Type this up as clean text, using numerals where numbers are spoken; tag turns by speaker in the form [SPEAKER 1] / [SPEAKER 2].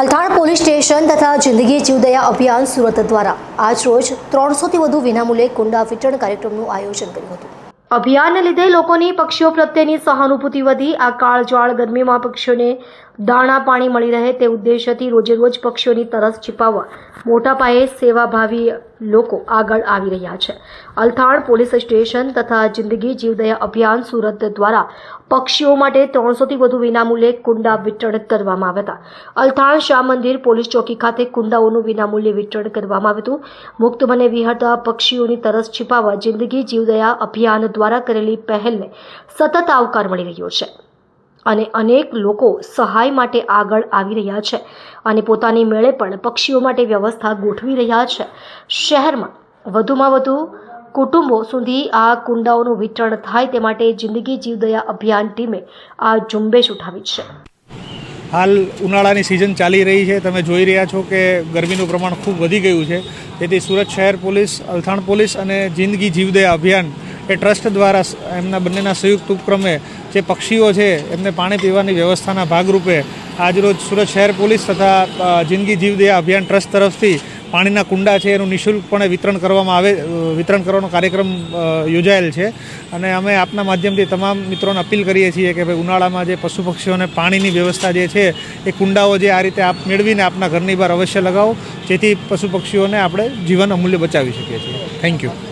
[SPEAKER 1] Althan police station તથા જિંદગી જીવદયા અભિયાન સુરત દ્વારા આજરોજ 300થી વધુ વિનામૂલ્યે કુંડા વિતરણ કાર્યક્રમનું આયોજન કર્યું હતું। અભિયાનને લીધે લોકોની પક્ષીઓ પ્રત્યેની સહાનુભૂતિ વધી આ કાળઝાળ ગરમીમાં પક્ષીઓને દાણા પાણી મળી રહે તે ઉદ્દેશ્યથી રોજે રોજ પક્ષીઓની તરસ छिपाવવા મોટા પાયે સેવાભાવી લોકો આગળ આવી રહ્યા છે। અલથાણ પોલીસ સ્ટેશન તથા જિંદગી જીવદયા અભિયાન સુરત દ્વારા પક્ષીઓ માટે 300થી વધુ વિનામૂલ્યે કુંડા વિતરણ કરવામાં આવ્યા હતા। અલથાણ શાહ મંદિર પોલીસ ચોકી ખાતે કુંડાઓનું વિનામૂલ્યે વિતરણ કરવામાં આવ્યું હતું। મુક્ત બને વિહરતા પક્ષીઓની તરસ छिपाવવા જિંદગી જીવદયા અભિયાન દ્વારા કરેલી પહેલને સતત આવકાર મળી રહ્યો છે અને અનેક લોકો સહાય માટે આગળ આવી રહ્યા છે અને પોતાની મેળે પણ પક્ષીઓ માટે વ્યવસ્થા ગોઠવી રહ્યા છે। શહેરમાં વધુમાં વધુ કુટુંબો સુધી આ કુંડાઓનું વિતરણ થાય તે માટે જિંદગી જીવદયા અભિયાન ટીમે આ ઝુંબેશ ઉઠાવી છે।
[SPEAKER 2] હાલ ઉનાળાની સિઝન ચાલી રહી છે, તમે જોઈ રહ્યા છો કે ગરમીનું પ્રમાણ ખૂબ વધી ગયું છે। તેથી સુરત શહેર પોલીસ, અલથાણ પોલીસ અને જિંદગી જીવદયા અભિયાન એ ટ્રસ્ટ દ્વારા એમના બંનેના સંયુક્ત ઉપક્રમે જે પક્ષીઓ છે એમને પાણી પીવાની વ્યવસ્થાના ભાગરૂપે આજરોજ સુરત શહેર પોલીસ તથા જિંદગી જીવદયા અભિયાન ટ્રસ્ટ તરફથી પાણીના કુંડા છે એનું નિઃશુલ્કપણે વિતરણ કરવાનો કાર્યક્રમ યોજાયેલ છે અને અમે આપના માધ્યમથી તમામ મિત્રોને અપીલ કરીએ છીએ કે ભાઈ ઉનાળામાં જે પશુ પક્ષીઓને પાણીની વ્યવસ્થા જે છે એ કુંડાઓ જે આ રીતે આપ મેળવીને આપના ઘરની બહાર અવશ્ય લગાવો, જેથી પશુ પક્ષીઓને આપણે જીવન અમૂલ્ય બચાવી શકીએ છીએ। Thank you.